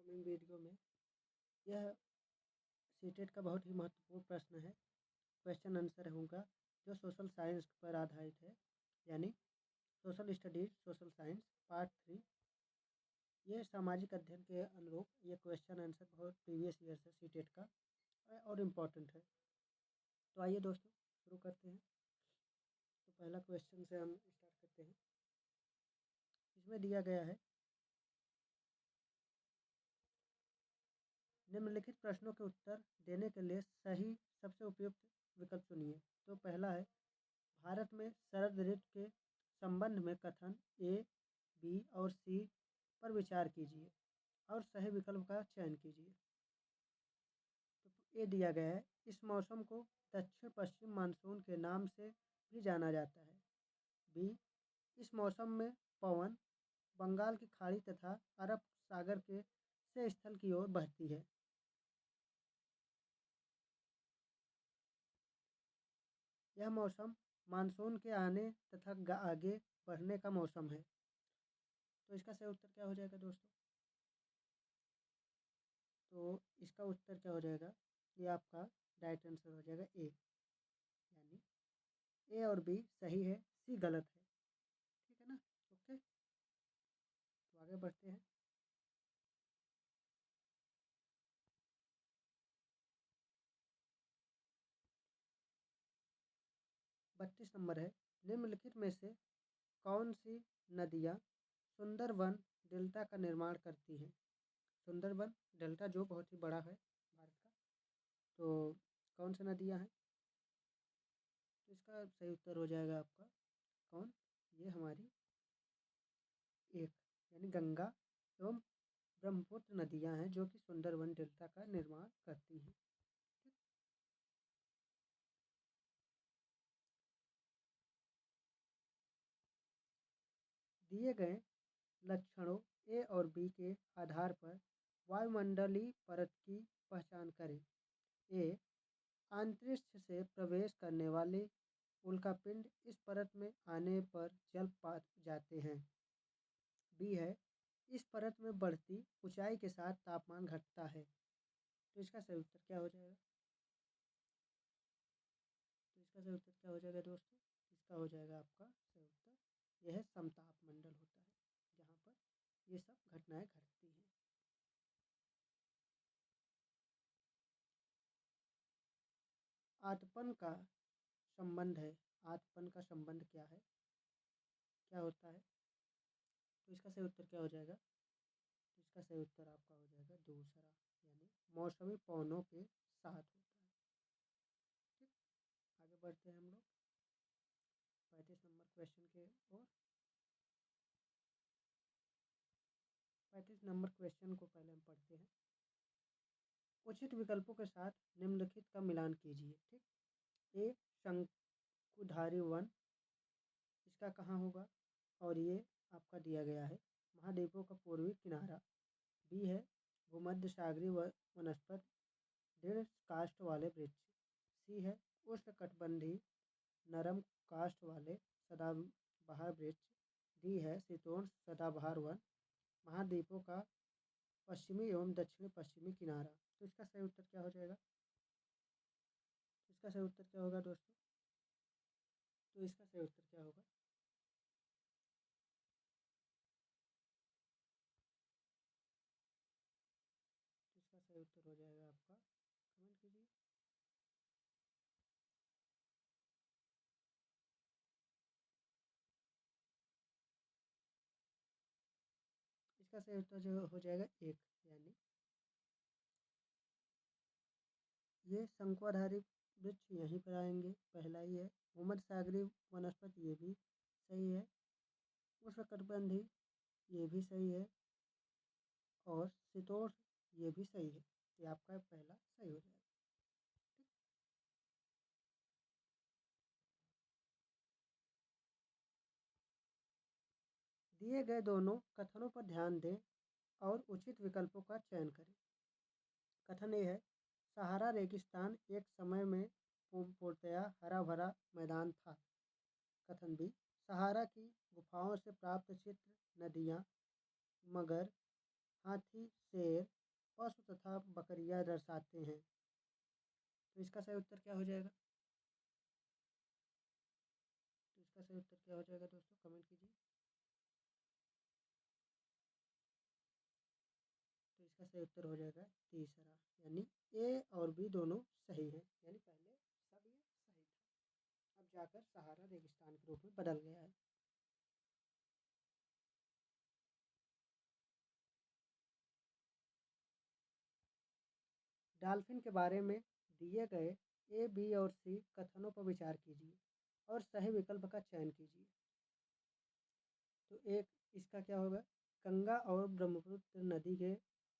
Upcoming video में यह CTET का बहुत ही महत्वपूर्ण प्रश्न है। क्वेश्चन आंसर होगा जो सोशल साइंस पर आधारित है, यानी social studies social science part 3। ये सामाजिक अध्ययन के अनुरूप ये क्वेश्चन आंसर बहुत प्रीवियस ईयर से सीटेट का और इम्पोर्टेंट है। तो आइए दोस्तों शुरू करते हैं। तो पहला क्वेश्चन से हम स्टार्ट करते हैं। इसमें दिया गया है, निम्नलिखित प्रश्नों के उत्तर देने के लिए सही सबसे उपयुक्त विकल्प चुनिए। तो पहला है, भारत में शरद ऋतु के संबंध में कथन ए, बी और सी पर विचार कीजिए और सही विकल्प का चयन कीजिए। तो ए दिया गया है, इस मौसम को दक्षिण पश्चिम मानसून के नाम से भी जाना जाता है। बी, इस मौसम में पवन बंगाल की खाड़ी तथा अरब सागर के से स्थल की ओर बहती है। यह मौसम मानसून के आने तथा आगे बढ़ने का मौसम है। तो इसका सही उत्तर क्या हो जाएगा दोस्तों? तो इसका उत्तर क्या हो जाएगा? ये आपका राइट आंसर हो जाएगा ए, यानी ए और बी सही है, सी गलत है। ठीक है ना? ओके, तो आगे बढ़ते हैं। बत्तीस नंबर है, निम्नलिखित में से कौन सी नदियाँ सुंदरबन डेल्टा का निर्माण करती हैं? सुंदरबन डेल्टा जो बहुत ही बड़ा है भारत का, तो कौन सी नदियाँ हैं? तो इसका सही उत्तर हो जाएगा आपका कौन? ये हमारी एक, यानी गंगा एवं ब्रह्मपुत्र नदियाँ हैं जो कि सुंदरबन डेल्टा का निर्माण करती हैं। ठीक? दिए गए लक्षणों ए और बी के आधार पर वायुमंडलीय परत की पहचान करें। ए, अंतरिक्ष से प्रवेश करने वाले उल्कापिंड इस परत में आने पर जल पा जाते हैं। बी है, इस परत में बढ़ती ऊंचाई के साथ तापमान घटता है। तो इसका सही उत्तर क्या हो जाएगा? तो इसका सही उत्तर क्या हो जाएगा दोस्तों? इसका हो जाएगा आपका सही उत्तर, यह समताप मंडल होता है जहाँ पर ये सब घटनाएं घटती हैं। आठपन का संबंध है, आठपन का संबंध क्या है, क्या होता है? तो इसका सही उत्तर क्या हो जाएगा? तो इसका सही उत्तर आपका हो जाएगा दूसरा, यानी मौसमी पवनों के साथ होता है। ठीक, आगे बढ़ते हैं हम लोग 35 नंबर क्वेश्चन के ओर। 35 नंबर क्वेश्चन को पहले हम पढ़ते हैं। उचित विकल्पों के साथ निम्नलिखित का मिलान कीजिए। ठीक, ए, शंकुधारी वन, इसका कहाँ होगा? और ये आपका दिया गया है महाद्वीपों का पूर्वी किनारा। बी है भूमध्य सागरीय वनस्पत दृढ़ काष्ठ वाले वृक्ष। सी है उष्णकटिबंधीय नरम काष्ठ वाले सदाबहार वृक्ष। डी है शीतोष्ण सदाबहार वन महाद्वीपों का पश्चिमी एवं दक्षिणी पश्चिमी किनारा। तो इसका सही उत्तर क्या हो जाएगा? इसका सही उत्तर क्या होगा दोस्तों? तो इसका सही उत्तर क्या होगा? तो इसका सही उत्तर हो जाएगा आपका, कमेंट कीजिए। इसका सही उत्तर जो हो जाएगा एक, यानी ये शंकुधारी वृक्ष यहीं पर आएंगे, पहला ही है। भूमध्य सागरीय वनस्पति ये भी सही है। उष्णकटिबंधीय ये भी सही है और शीतोष्ण ये भी सही है। ये आपका पहला सही हो जाएगा। ठीक, दिए गए दोनों कथनों पर ध्यान दें और उचित विकल्पों का चयन करें। कथन ए है, सहारा रेगिस्तान एक समय में पूर्णतया हरा भरा मैदान था। कथन बी, सहारा की गुफाओं से प्राप्त चित्र, नदियाँ, मगर हाथी, शेर, पशु तथा बकरियां दर्शाते हैं। तो इसका सही उत्तर क्या हो जाएगा? तो इसका सही उत्तर क्या हो जाएगा दोस्तों, कमेंट कीजिए। तो इसका सही उत्तर हो जाएगा तीसरा, यानी ए और बी दोनों सही हैं, यानी पहले सब ये सही था, अब जाकर सहारा रेगिस्तान के रूप में बदल गया है। डॉल्फिन के बारे में दिए गए ए, बी और सी कथनों पर विचार कीजिए और सही विकल्प का चयन कीजिए। तो एक इसका क्या होगा, गंगा और ब्रह्मपुत्र नदी के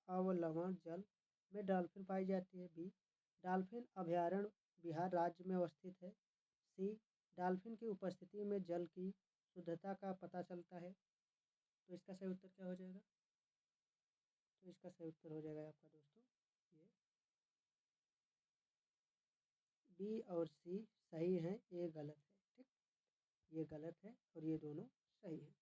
अवलवण जल में डॉल्फिन पाई जाती है। बी, डॉल्फिन अभयारण्य बिहार राज्य में अवस्थित है। सी, डॉल्फिन की उपस्थिति में जल की शुद्धता का पता चलता है। तो इसका सही उत्तर क्या हो जाएगा? तो इसका सही उत्तर हो जाएगा आपका दोस्तों ये बी और सी सही है, ये गलत है। ठीक, ये गलत है और ये दोनों सही है।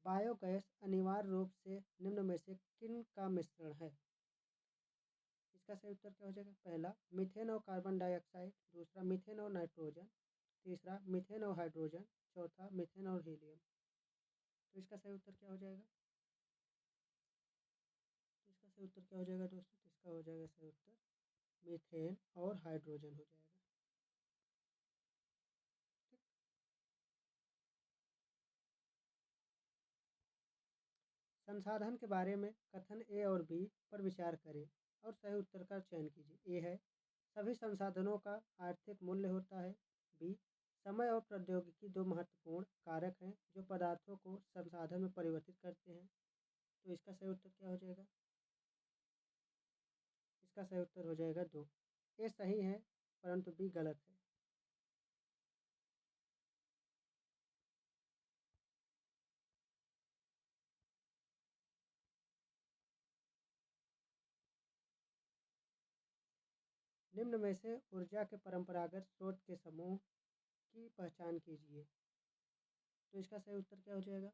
बायोगैस अनिवार्य रूप से निम्न में से किन का मिश्रण है? इसका सही उत्तर क्या हो जाएगा? पहला, मीथेन और कार्बन डाइऑक्साइड। दूसरा, मीथेन और नाइट्रोजन। तीसरा, मीथेन और हाइड्रोजन। चौथा, मीथेन और हीलियम। तो इसका सही उत्तर क्या हो जाएगा? तो इसका सही उत्तर क्या हो जाएगा दोस्तों? तो इसका हो जाएगा सही उत्तर मीथेन और हाइड्रोजन हो जाएगा। ठीक, संसाधन के बारे में कथन ए और बी पर विचार करें और सही उत्तर का चयन कीजिए। ए है, सभी संसाधनों का आर्थिक मूल्य होता है। बी, समय और प्रौद्योगिकी दो महत्वपूर्ण कारक हैं जो पदार्थों को संसाधन में परिवर्तित करते हैं। तो इसका सही उत्तर क्या हो जाएगा? इसका सही उत्तर हो जाएगा दो। ये सही है परंतु बी गलत है। निम्न में से ऊर्जा के परंपरागत स्रोत के समूह की पहचान कीजिए। तो इसका सही उत्तर क्या हो जाएगा?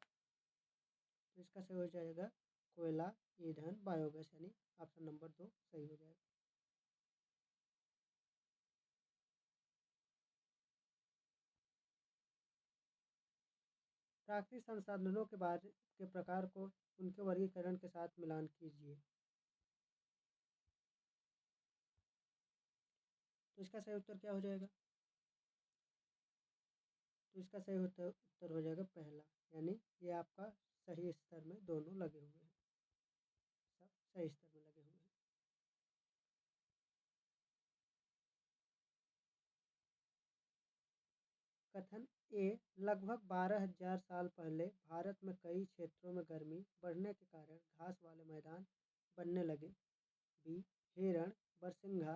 तो इसका सही हो जाएगा कोयला, ईंधन, बायोगैस, यानी ऑप्शन नंबर दो सही हो जाएगा। प्राकृतिक संसाधनों के बारे के प्रकार को उनके वर्गीकरण के साथ मिलान कीजिए। तो इसका सही उत्तर क्या हो जाएगा? तो इसका सही उत्तर हो जाएगा पहला, यानी ये आपका सही स्तर में दोनों लगे हुए हैं, सब सही स्तर में लगे हुए हैं। कथन ए, लगभग 12,000 साल पहले भारत में कई क्षेत्रों में गर्मी बढ़ने के कारण घास वाले मैदान बनने लगे। बी, हिरण, बरसिंघा,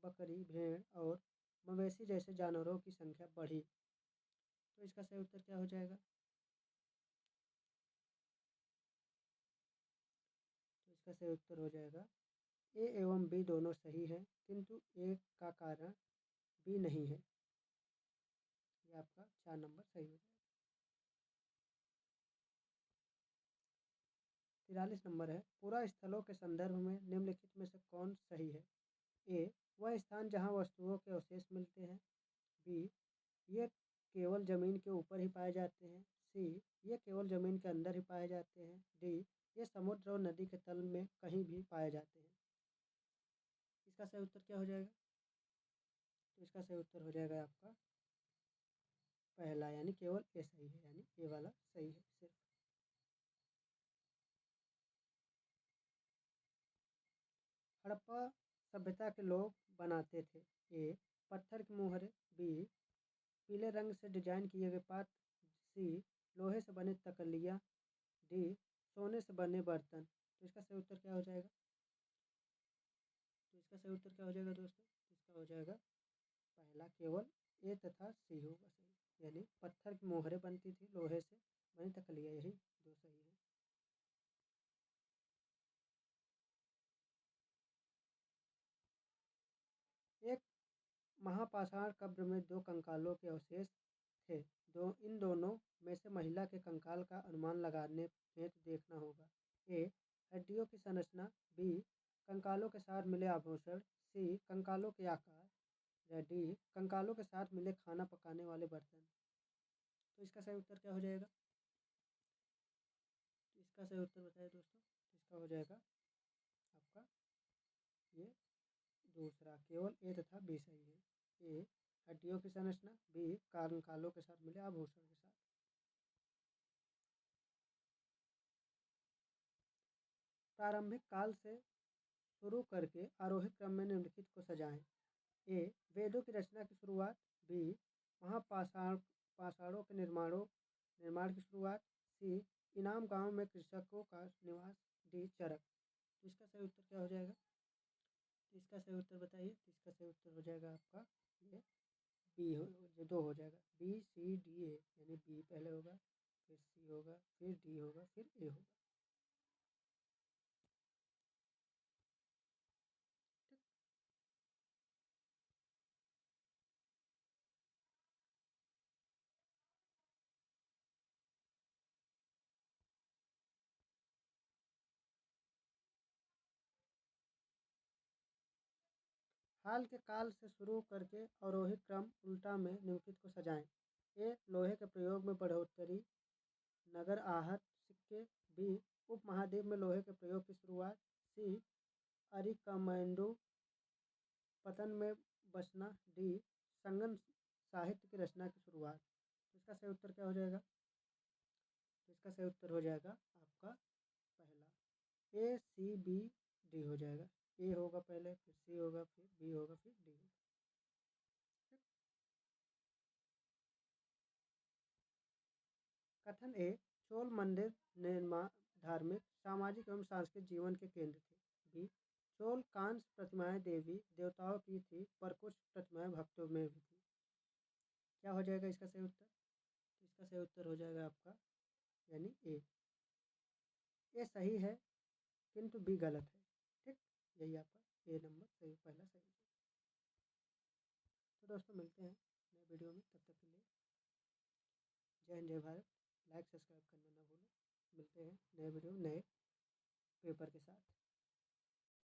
बकरी, भेड़ और मवेशी जैसे जानवरों की संख्या बढ़ी। तो इसका सही उत्तर क्या हो जाएगा? तो इसका सही उत्तर हो जाएगा ए एवं बी दोनों सही हैं, किंतु ए का कारण बी नहीं है। ये आपका 4 नंबर सही हो जाएगा। 43 नंबर है, पूरा स्थलों के संदर्भ में निम्नलिखित में से कौन सही है? ए, वह स्थान जहाँ वस्तुओं के अवशेष मिलते हैं। बी, ये केवल ज़मीन के ऊपर ही पाए जाते हैं। सी, ये केवल ज़मीन के अंदर ही पाए जाते हैं। डी, ये समुद्र और नदी के तल में कहीं भी पाए जाते हैं। इसका सही उत्तर क्या हो जाएगा? तो इसका सही उत्तर हो जाएगा आपका पहला, यानी केवल ए सही है, यानी ए वाला सही है सिर्फ। हड़प्पा सभ्यता के लोग बनाते थे। ए, पत्थर की मुहरें। बी, पीले रंग से डिजाइन किए गए पात्र। सी, लोहे से बने तकलियाँ। डी, सोने से बने बर्तन। तो इसका सही उत्तर क्या हो जाएगा? तो इसका सही उत्तर क्या हो जाएगा दोस्तों? इसका हो जाएगा पहला, केवल ए तथा सी होगा सही, यानी पत्थर की मोहरें बनती थी लोहे से वहीं तक लिया, यही दो सही है। एक महापाषाण कब्र में दो कंकालों के अवशेष थे। इन दोनों में से महिला के कंकाल का अनुमान लगाने हेतु देखना होगा। ए हड्डियों की संरचना, बी कंकालों के साथ मिले आभूषण, सी कंकालों के आकार, या डी कंकालों के साथ मिले खाना पकाने वाले बर्तन। तो इसका सही उत्तर क्या हो जाएगा? तो इसका सही उत्तर बताइए दोस्तों। तो इसका हो जाएगा आपका ये दूसरा, केवल ए तथा बी सही है। ए हड्डियों की संरचना, बी कंकालों के साथ मिले आभूषण के साथ। प्रारंभिक काल से शुरू करके आरोहित क्रम में निम्नलिखित को सजाएं। ए वेदों की रचना की शुरुआत, बी पाषाणों के निर्माण की शुरुआत, सी इनाम गांव में कृषकों का निवास, डी चरक। तो इसका सही उत्तर क्या हो जाएगा? तो इसका सही उत्तर बताइए। तो इसका सही उत्तर हो जाएगा आपका ये बी हो, जो दो हो जाएगा, बी सी डी ए, यानी बी पहले होगा, फिर सी होगा, फिर डी होगा, फिर ए होगा। ठीक। हाल के काल से शुरू करके अवरोही क्रम उल्टा में निम्नलिखित को सजाएं। ए लोहे के प्रयोग में बढ़ोतरी, नगर आहत सिक्के, बी उपमहाद्वीप में लोहे के प्रयोग की शुरुआत, सी अरिकमेंडू पतन में बसना, डी संगम साहित्य की रचना की शुरुआत। तो इसका सही उत्तर क्या हो जाएगा? तो इसका सही उत्तर हो जाएगा आपका पहला, ए सी बी डी हो जाएगा। ए होगा पहले, फिर सी होगा, फिर बी होगा, फिर डी होगा। कथन ए चोल मंदिर निर्माण धार्मिक, सामाजिक एवं सांस्कृतिक जीवन के केंद्र थे। बी चोल कांस्य प्रतिमाएं देवी देवताओं की थी, पर कुछ प्रतिमाएं भक्तों में भी थी। क्या हो जाएगा इसका सही उत्तर? तो इसका सही उत्तर हो जाएगा आपका यानी ए। ए सही है किंतु बी गलत है। ठीक, यही आपका ए नंबर सही, पहला सही है। तो दोस्तों मिलते हैं नए वीडियो में, तब तक के लिए जय हिंद जय भारत। लाइक सब्सक्राइब करना ना भूलो। मिलते हैं नए वीडियो नए पेपर के साथ।